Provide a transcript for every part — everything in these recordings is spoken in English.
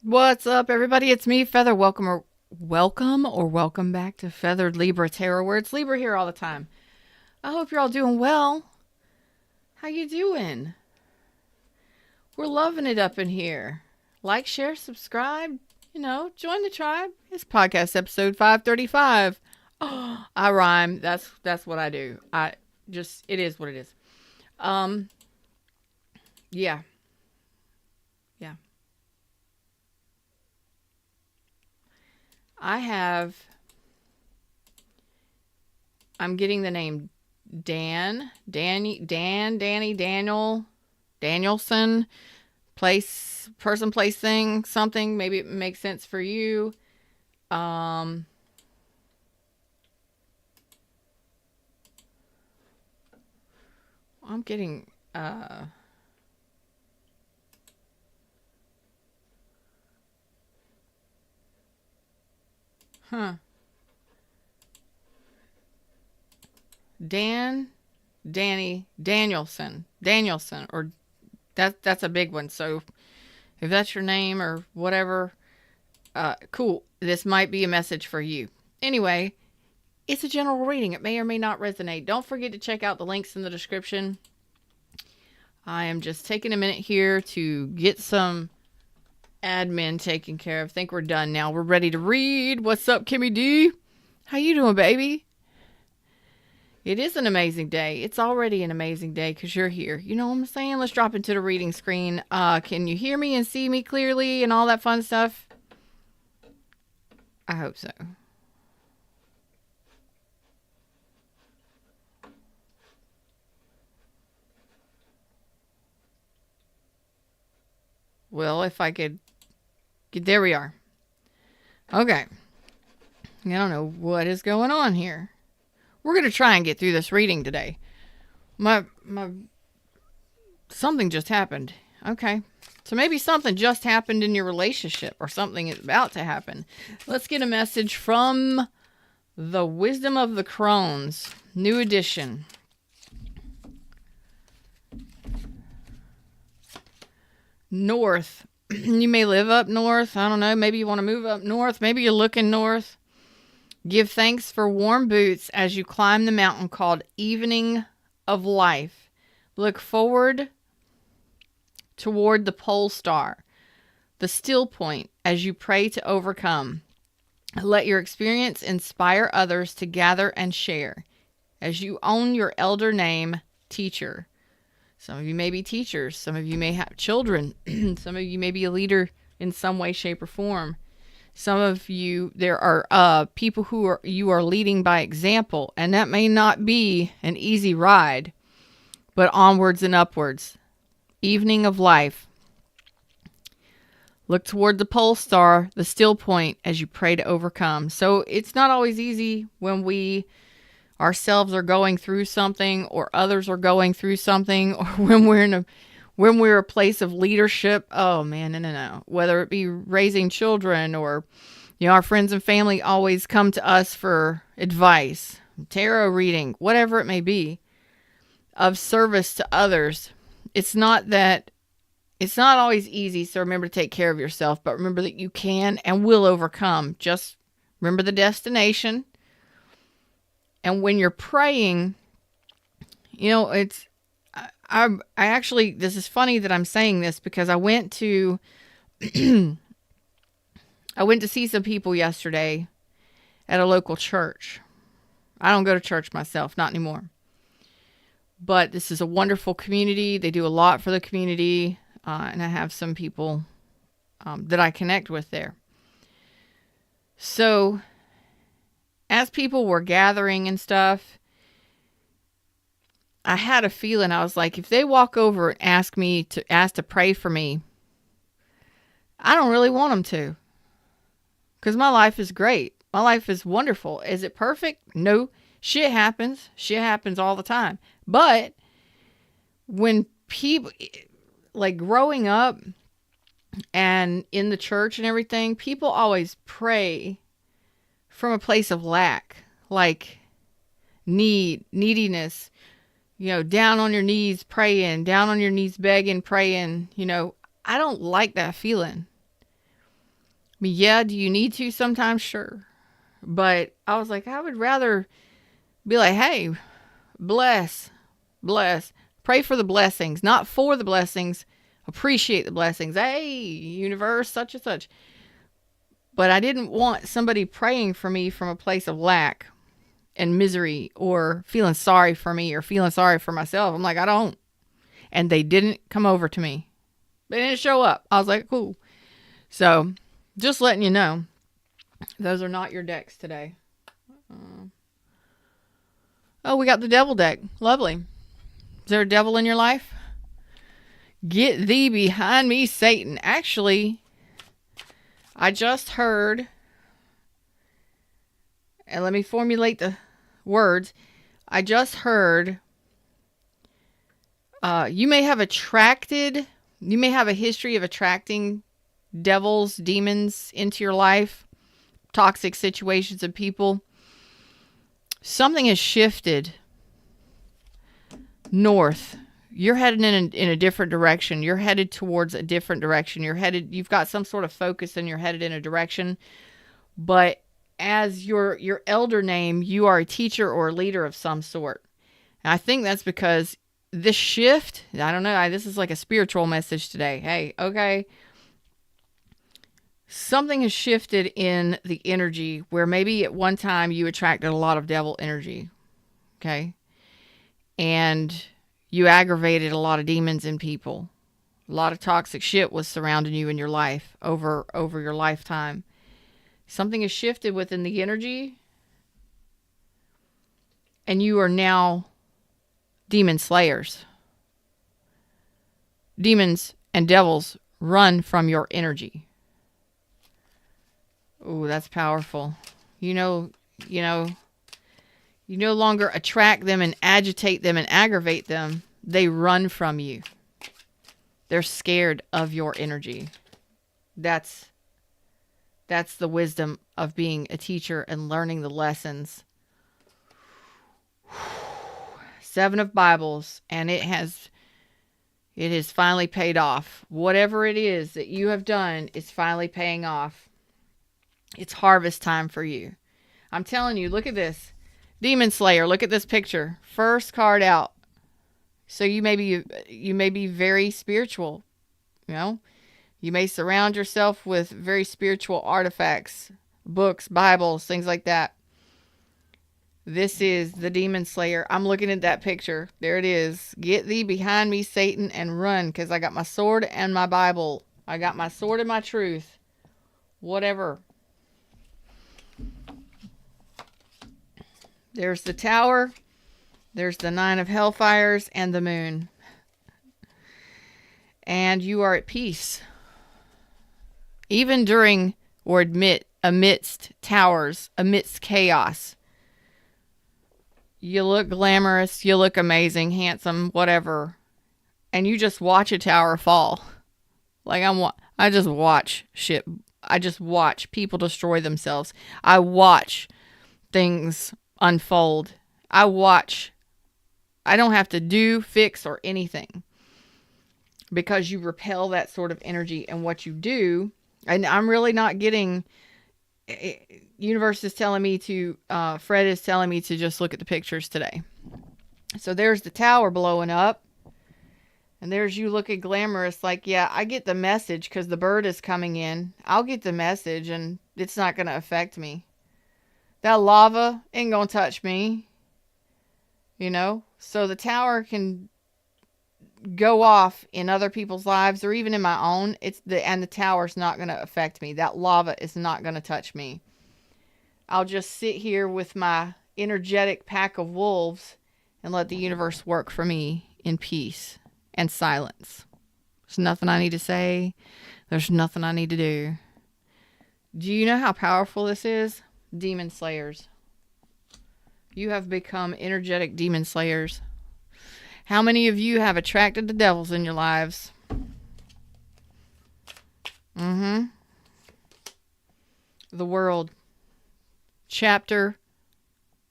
What's up, everybody? It's me, Feather. Welcome back to Feathered Libra Tarot, where it's Libra here all the time. I hope you're all doing well. How you doing? We're loving it up in here. Like, share, subscribe. Join the tribe. It's podcast episode 535. Oh, I rhyme. That's what I do. It is what it is. Yeah. I'm getting the name Danny, Daniel, Danielson, person, place, thing, something. Maybe it makes sense for you. I'm getting, Danielson, or that's a big one. So if that's your name or whatever, cool. This might be a message for you. Anyway, it's a general reading. It may or may not resonate. Don't forget to check out the links in the description. I am just taking a minute here to get some admin taken care of. I think we're done now. We're ready to read. What's up, Kimmy D? How you doing, baby? It is an amazing day. It's already an amazing day because you're here. You know what I'm saying? Let's drop into the reading screen. Can you hear me and see me clearly and all that fun stuff? I hope so. Well, if I could get, there we are. Okay. I don't know what is going on here. We're going to try and get through this reading today. Something just happened. Okay. So maybe something just happened in your relationship or something is about to happen. Let's get a message from the Wisdom of the Crones, new edition. North. You may live up north. I don't know. Maybe you want to move up north. Maybe you're looking north. Give thanks for warm boots as you climb the mountain called Evening of Life. Look forward toward the pole star, the still point, as you pray to overcome. Let your experience inspire others to gather and share as you own your elder name, teacher. Some of you may be teachers. Some of you may have children. Some of you may be a leader in some way, shape, or form. Some of you, there are people you are leading by example, and that may not be an easy ride, but onwards and upwards. Evening of life. Look toward the pole star, the still point, as you pray to overcome. So it's not always easy when we ourselves are going through something, or others are going through something, or when we're a place of leadership. Oh man, no. Whether it be raising children or, our friends and family always come to us for advice, tarot reading, whatever it may be, of service to others. It's not always easy. So remember to take care of yourself, but remember that you can and will overcome. Just remember the destination. And when you're praying, I actually, this is funny that I'm saying this because I went to see some people yesterday at a local church. I don't go to church myself, not anymore. But this is a wonderful community. They do a lot for the community. And I have some people that I connect with there. So as people were gathering and stuff, I had a feeling. I was like, if they walk over and ask to pray for me, I don't really want them to. Because my life is great. My life is wonderful. Is it perfect? No. Shit happens. Shit happens all the time. But when people, like growing up and in the church and everything, people always pray from a place of lack, like neediness, down on your knees praying, down on your knees begging, praying. I don't like that feeling. mean, yeah, do you need to sometimes? Sure. But I was like, I would rather be like, hey, bless, bless. Pray for the blessings, not for the blessings. Appreciate the blessings. Hey, universe, such and such. But I didn't want somebody praying for me from a place of lack and misery or feeling sorry for me or feeling sorry for myself. I'm like, I don't. And they didn't come over to me. They didn't show up. I was like, cool. So just letting you know, those are not your decks today. Oh, we got the devil deck. Lovely. Is there a devil in your life? Get thee behind me, Satan. Actually, I just heard, and let me formulate the words. I just heard you may have a history of attracting devils, demons into your life, toxic situations and people. Something has shifted north. You're headed in a different direction. You're headed towards a different direction. You've got some sort of focus and you're headed in a direction. But as your elder name, you are a teacher or a leader of some sort. And I think that's because this shift, I don't know, this is like a spiritual message today. Hey, okay. Something has shifted in the energy where maybe at one time you attracted a lot of devil energy. Okay. And you aggravated a lot of demons in people. A lot of toxic shit was surrounding you in your life over your lifetime. Something has shifted within the energy. And you are now demon slayers. Demons and devils run from your energy. Ooh, that's powerful. You no longer attract them and agitate them and aggravate them. They run from you. They're scared of your energy. That's the wisdom of being a teacher and learning the lessons. 7 of Bibles, and it has finally paid off. Whatever it is that you have done is finally paying off. It's harvest time for you. I'm telling you, look at this. Demon Slayer, look at this picture. First card out. So you may be very spiritual. You may surround yourself with very spiritual artifacts, books, Bibles, things like that. This is the Demon Slayer. I'm looking at that picture. There it is. Get thee behind me, Satan, and run, because I got my sword and my Bible. I got my sword and my truth. Whatever. There's the Tower. There's the 9 of Hellfires and the Moon. And you are at peace. Even during or amidst towers, amidst chaos. You look glamorous, you look amazing, handsome, whatever. And you just watch a tower fall. Like I just watch shit. I just watch people destroy themselves. I watch things unfold. I don't have to fix or anything. Because you repel that sort of energy, and what you do, and I'm really not getting, universe is telling me to, Fred is telling me to just look at the pictures today. So there's the tower blowing up, and there's you looking glamorous, like, yeah, I get the message because the bird is coming in. I'll get the message, and it's not going to affect me. That lava ain't going to touch me, so the tower can go off in other people's lives or even in my own. And the tower's not going to affect me. That lava is not going to touch me. I'll just sit here with my energetic pack of wolves and let the universe work for me in peace and silence. There's nothing I need to say. There's nothing I need to do. Do you know how powerful this is? Demon slayers. You have become energetic demon slayers. How many of you have attracted the devils in your lives? The World. Chapter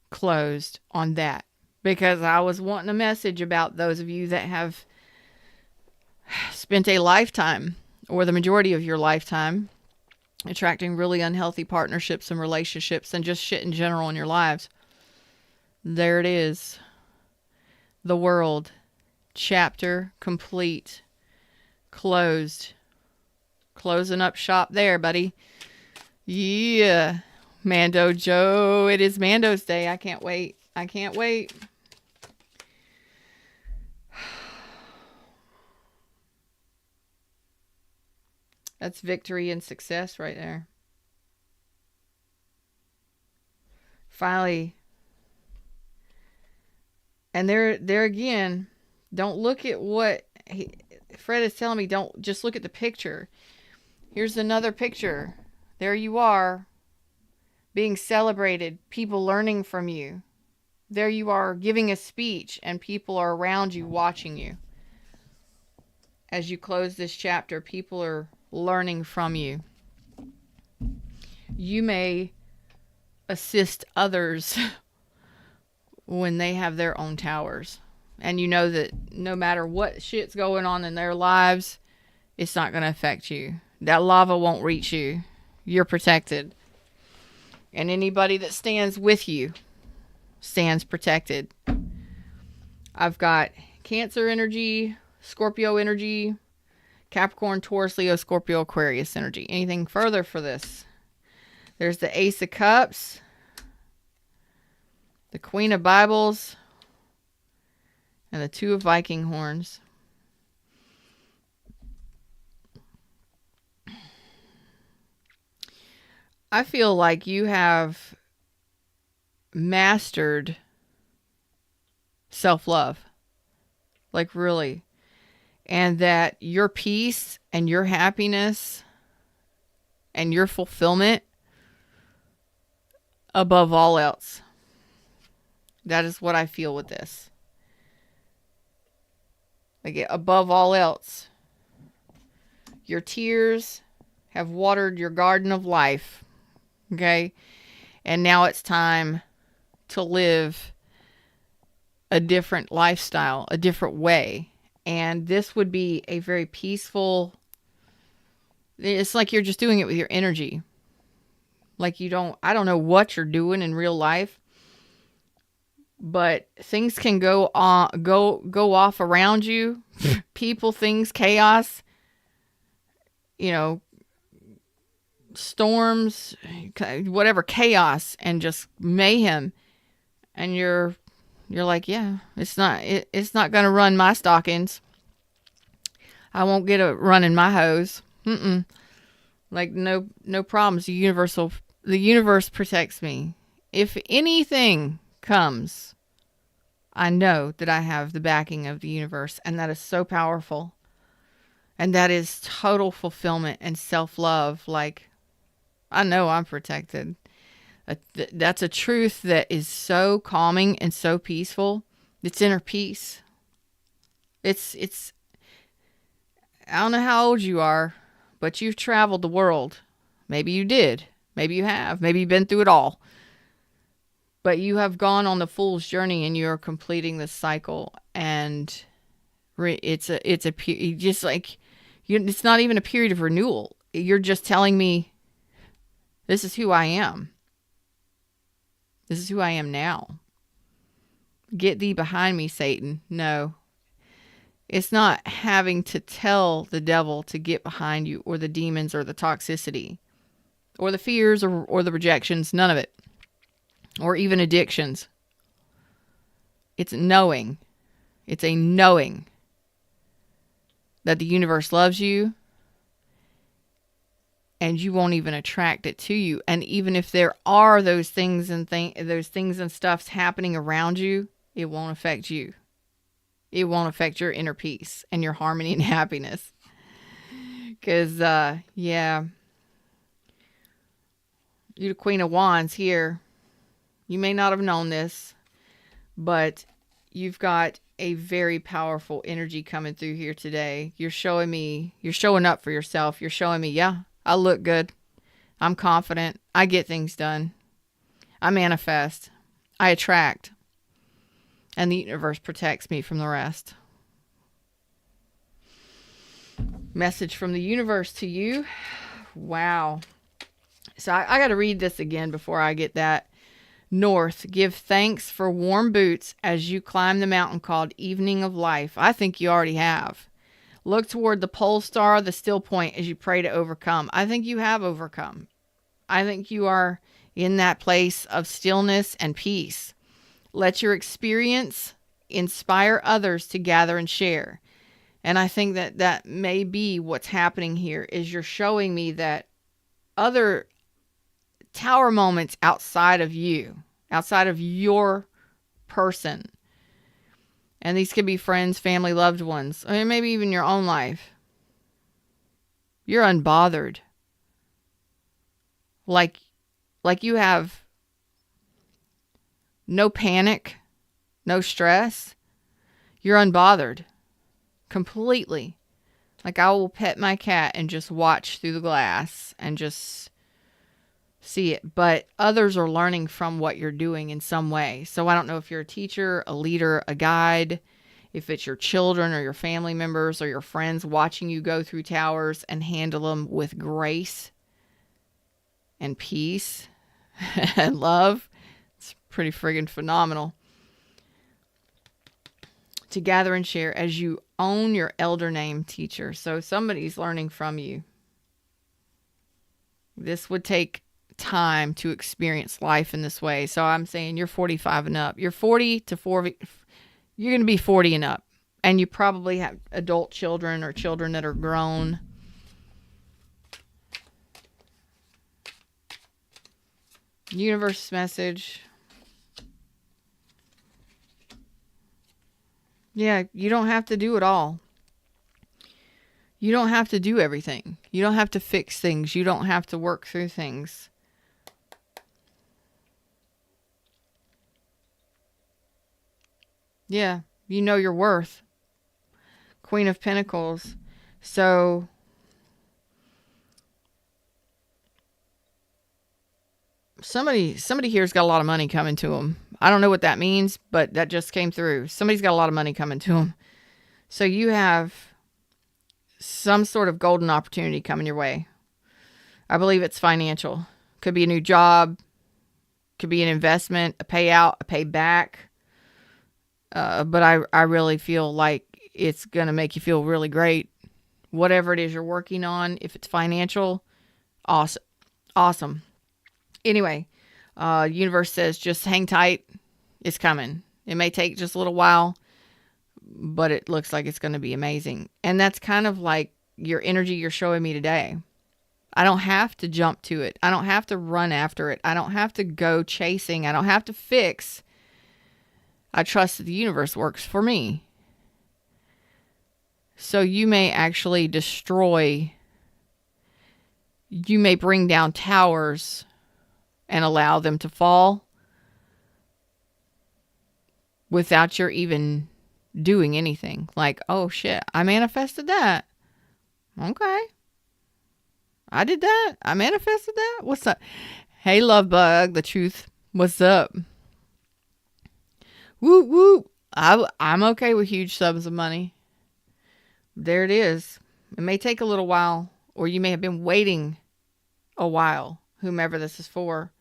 closed on that. Because I was wanting a message about those of you that have spent a lifetime, or the majority of your lifetime, attracting really unhealthy partnerships and relationships and just shit in general in your lives. There it is. The World. Chapter complete. Closed. Closing up shop there, buddy. Yeah. Mando Joe. It is Mando's Day. I can't wait. I can't wait. That's victory and success right there. Finally. And there again, don't look at what Fred is telling me. Don't just look at the picture. Here's another picture. There you are, being celebrated, people learning from you. There you are giving a speech and people are around you watching you. As you close this chapter, people are learning from you. You may assist others when they have their own towers. And you know that no matter what shit's going on in their lives, it's not going to affect you. That lava won't reach you. You're protected. And anybody that stands with you stands protected. I've got Cancer energy, Scorpio energy, Capricorn, Taurus, Leo, Scorpio, Aquarius energy. Anything further for this? There's the Ace of Cups, the Queen of Bibles, and the Two of Viking horns. I feel like you have mastered self-love. Like really. And that your peace and your happiness and your fulfillment above all else. That is what I feel with this. Like above all else. Your tears have watered your garden of life. Okay? And now it's time to live a different lifestyle, a different way. And this would be a very peaceful, it's like you're just doing it with your energy. Like I don't know what you're doing in real life, but things can go off around you. People, things, chaos, storms, whatever, chaos and just mayhem. And you're like, yeah, it's not going to run my stockings. I won't get a run in my hose. Like no problems. The universe protects me. If anything comes, I know that I have the backing of the universe, and that is so powerful. And that is total fulfillment and self-love. Like, I know I'm protected. That's a truth that is so calming and so peaceful. It's inner peace. It's I don't know how old you are, but you've traveled the world. Maybe you did. Maybe you have. Maybe you've been through it all. But you have gone on the fool's journey and you're completing this cycle. And it's not even a period of renewal. You're just telling me, this is who I am. This is who I am now. Get thee behind me, Satan. No. It's not having to tell the devil to get behind you, or the demons, or the toxicity, or the fears, or the rejections. None of it. Or even addictions. It's knowing. It's a knowing that the universe loves you, and you won't even attract it to you. And even if there are those things and stuffs happening around you, it won't affect you. It won't affect your inner peace and your harmony and happiness. Because, you're the Queen of Wands here. You may not have known this, but you've got a very powerful energy coming through here today. You're showing up for yourself. You're showing me, yeah, I look good. I'm confident. I get things done. I manifest. I attract. And the universe protects me from the rest. Message from the universe to you. Wow. So I got to read this again before I get that. North, give thanks for warm boots as you climb the mountain called Evening of Life. I think you already have. Look toward the pole star, the still point, as you pray to overcome. I think you have overcome. I think you are in that place of stillness and peace. Let your experience inspire others to gather and share. And I think that that may be what's happening here, is you're showing me that other tower moments outside of you, outside of your person. And these could be friends, family, loved ones, or maybe even your own life. You're unbothered. Like you have no panic, no stress. You're unbothered. Completely. Like I will pet my cat and just watch through the glass and just see it. But others are learning from what you're doing in some way. So I don't know if you're a teacher, a leader, a guide, if it's your children or your family members or your friends watching you go through towers and handle them with grace and peace and love. It's pretty friggin' phenomenal. To gather and share as you own your elder name, teacher. So somebody's learning from you. This would take time to experience life in this way. So I'm saying you're 45 and up. You're 40 to 40. You're going to be 40 and up. And you probably have adult children or children that are grown. Universe message. Yeah, you don't have to do it all. You don't have to do everything. You don't have to fix things. You don't have to work through things. Yeah, you know your worth. Queen of Pentacles. So somebody here's got a lot of money coming to them. I don't know what that means, but that just came through. Somebody's got a lot of money coming to them. So you have some sort of golden opportunity coming your way. I believe it's financial. Could be a new job. Could be an investment, a payout, a payback. But I really feel like it's going to make you feel really great. Whatever it is you're working on, if it's financial, awesome. Awesome. Anyway, universe says just hang tight. It's coming. It may take just a little while, but it looks like it's going to be amazing. And that's kind of like your energy you're showing me today. I don't have to jump to it. I don't have to run after it. I don't have to go chasing. I don't have to fix. I trust that the universe works for me. So you may actually destroy, you may bring down towers and allow them to fall without your even doing anything. Like, oh shit, I manifested that. Okay. I did that. I manifested that. What's up? Hey, love bug, the truth. What's up? Woo woo. I'm okay with huge sums of money. There it is. It may take a little while, or you may have been waiting a while, whomever this is for.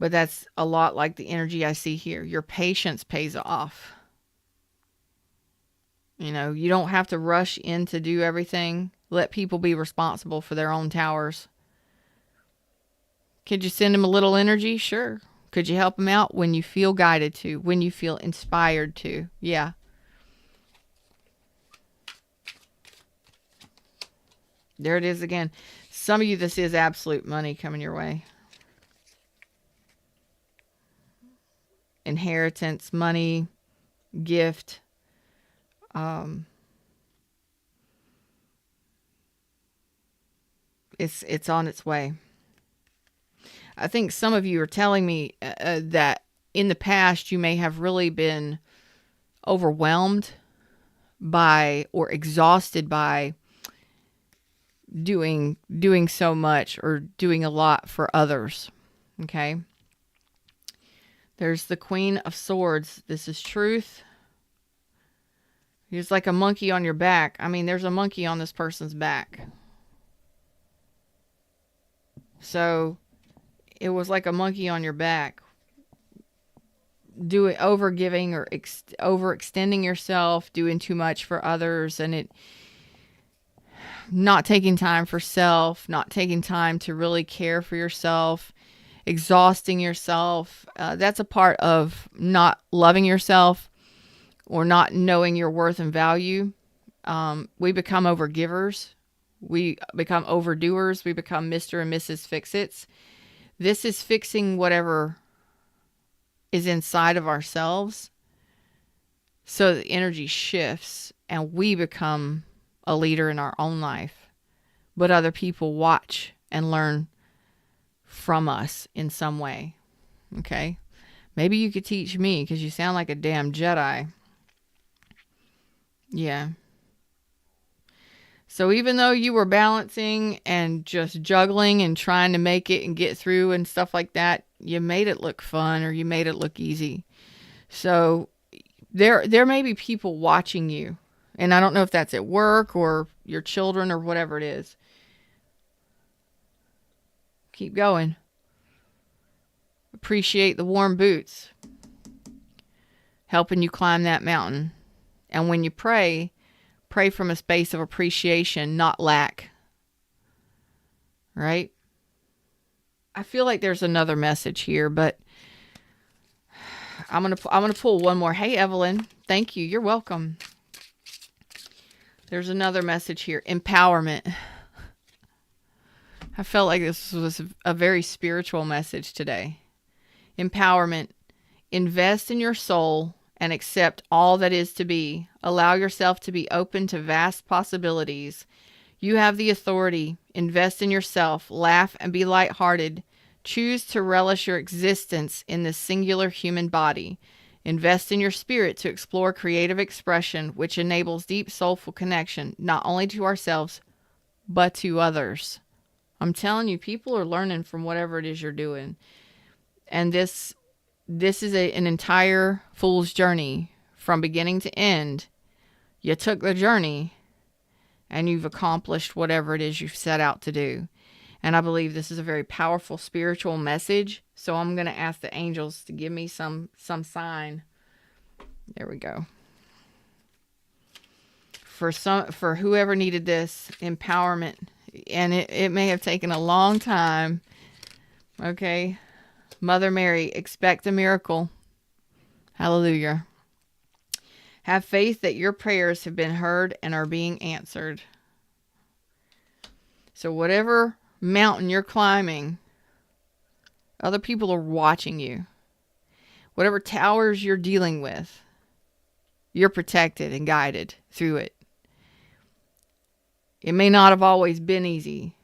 But that's a lot like the energy I see here. Your patience pays off. You know, you don't have to rush in to do everything. Let people be responsible for their own towers. Could you send them a little energy? Sure. Could you help them out when you feel guided to, when you feel inspired to? Yeah. There it is again. Some of you, this is absolute money coming your way. Inheritance, money, gift. It's on its way. I think some of you are telling me that in the past you may have really been overwhelmed by or exhausted by doing so much or doing a lot for others. Okay. There's the Queen of Swords. This is truth. He's like a monkey on your back. I mean, there's a monkey on this person's back. So it was like a monkey on your back, doing overgiving or overextending yourself, doing too much for others, and it not taking time for self, not taking time to really care for yourself, exhausting yourself. That's a part of not loving yourself or not knowing your worth and value. We become overgivers. We become overdoers. We become Mr. and Mrs. Fix-Its. This is fixing whatever is inside of ourselves so the energy shifts and we become a leader in our own life. But other people watch and learn from us in some way. Okay? Maybe you could teach me because you sound like a damn Jedi. Yeah. So even though you were balancing and just juggling and trying to make it and get through and stuff like that, you made it look fun or you made it look easy. So there may be people watching you. And I don't know if that's at work or your children or whatever it is. Keep going. Appreciate the warm boots helping you climb that mountain. And when you pray from a space of appreciation, not lack. Right? I feel like there's another message here, but I'm gonna pull one more. Hey, Evelyn. Thank you. You're welcome. There's another message here. Empowerment. I felt like this was a very spiritual message today. Empowerment. Invest in your soul and accept all that is to be. Allow yourself to be open to vast possibilities. You have the authority. Invest in yourself. Laugh and be lighthearted. Choose to relish your existence in this singular human body. Invest in your spirit to explore creative expression, which enables deep soulful connection, not only to ourselves, but to others. I'm telling you, people are learning from whatever it is you're doing. And this is an entire fool's journey from beginning to end. You took the journey and you've accomplished whatever it is you've set out to do. And I believe this is a very powerful spiritual message. So I'm going to ask the angels to give me some sign. There we go. For whoever needed this empowerment. And it may have taken a long time. Okay. Mother Mary, expect a miracle. Hallelujah. Have faith that your prayers have been heard and are being answered. So whatever mountain you're climbing, other people are watching you. Whatever towers you're dealing with, you're protected and guided through it. It may not have always been easy,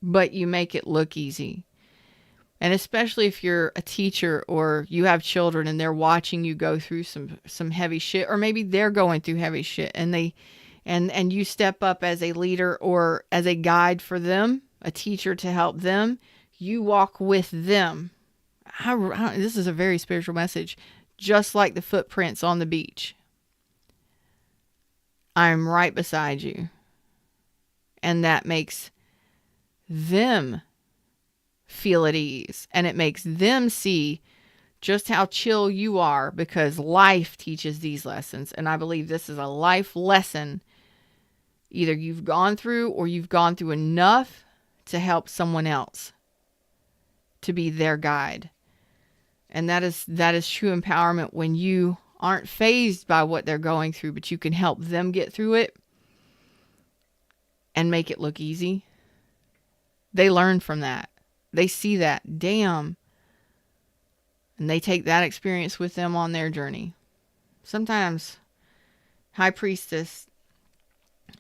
but you make it look easy. And especially if you're a teacher or you have children and they're watching you go through some heavy shit, or maybe they're going through heavy shit and you step up as a leader or as a guide for them, a teacher to help them, you walk with them. This is a very spiritual message, just like the footprints on the beach. I'm right beside you. And that makes them feel at ease. And it makes them see just how chill you are, because life teaches these lessons. And I believe this is a life lesson. Either you've gone through or you've gone through enough to help someone else, to be their guide. And that is true empowerment, when you aren't fazed by what they're going through, but you can help them get through it and make it look easy. They learn from that. They see that. Damn. And they take that experience with them on their journey. Sometimes, High Priestess,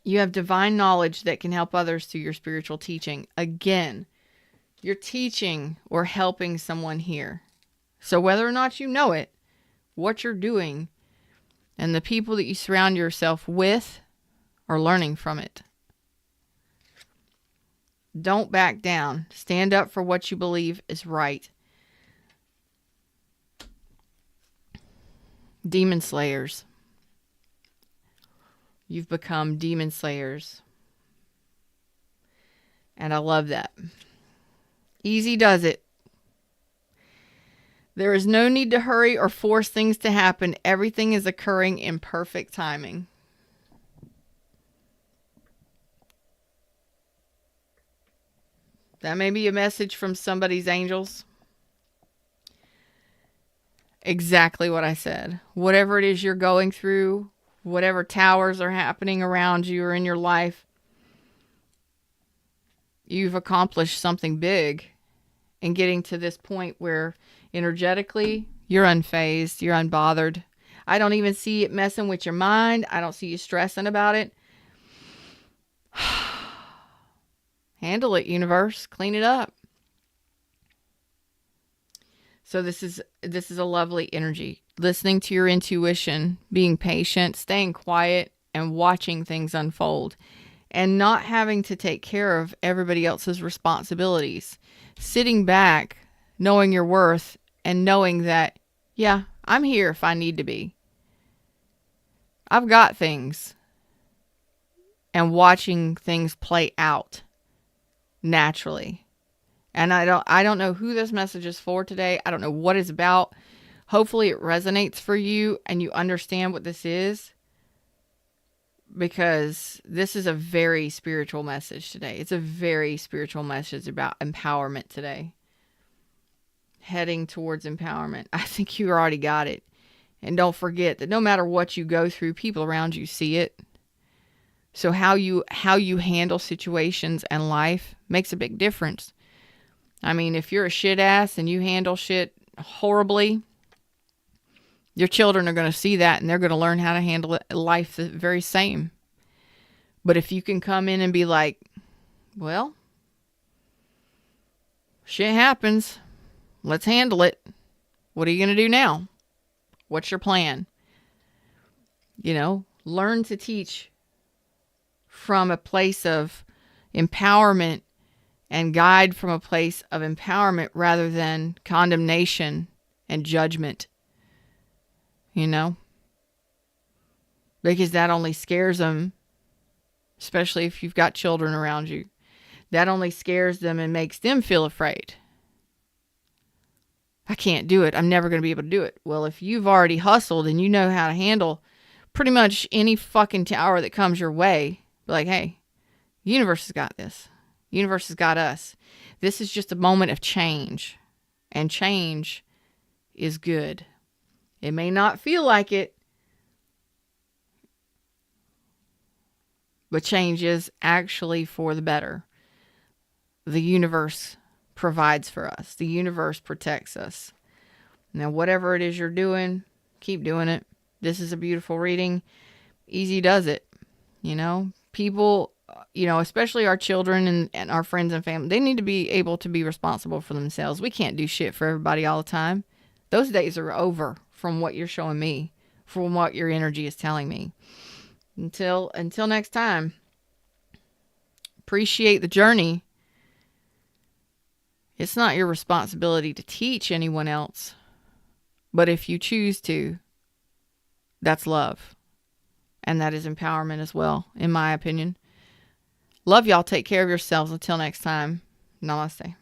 you have divine knowledge that can help others through your spiritual teaching. Again, you're teaching or helping someone here. So whether or not you know it, what you're doing and the people that you surround yourself with are learning from it. Don't back down. Stand up for what you believe is right. Demon slayers. You've become demon slayers. And I love that. Easy does it. There is no need to hurry or force things to happen. Everything is occurring in perfect timing. That may be a message from somebody's angels. Exactly what I said. Whatever it is you're going through, whatever towers are happening around you or in your life, you've accomplished something big in getting to this point where energetically you're unfazed, you're unbothered. I don't even see it messing with your mind. I don't see you stressing about it. Handle it, universe. Clean it up. So this is a lovely energy. Listening to your intuition, being patient, staying quiet, and watching things unfold. And not having to take care of everybody else's responsibilities. Sitting back, knowing your worth, and knowing that, yeah, I'm here if I need to be. I've got things. And watching things play out naturally. And I don't know who this message is for today. I don't know what it's about. Hopefully it resonates for you and you understand what this is. Because this is a very spiritual message today. It's a very spiritual message about empowerment today. Heading towards empowerment. I think you already got it. And don't forget that no matter what you go through, people around you see it. So how you handle situations and life makes a big difference. I mean, if you're a shit ass and you handle shit horribly, your children are going to see that and they're going to learn how to handle life the very same. But if you can come in and be like, well, shit happens. Let's handle it. What are you going to do now? What's your plan? You know, learn to teach from a place of empowerment and guide from a place of empowerment rather than condemnation and judgment. You know? Because that only scares them, especially if you've got children around you. That only scares them and makes them feel afraid. I can't do it. I'm never going to be able to do it. Well, if you've already hustled and you know how to handle pretty much any fucking tower that comes your way, be like, hey, the universe has got this. The universe has got us. This is just a moment of change. And change is good. It may not feel like it, but change is actually for the better. The universe provides for us. The universe protects us. Now, whatever it is you're doing, keep doing it. This is a beautiful reading. Easy does it. You know, people, you know, especially our children and our friends and family, they need to be able to be responsible for themselves. We can't do shit for everybody all the time. Those days are over from what you're showing me, from what your energy is telling me. Until next time, appreciate the journey. It's not your responsibility to teach anyone else. But if you choose to, that's love. And that is empowerment as well, in my opinion. Love y'all. Take care of yourselves. Until next time. Namaste.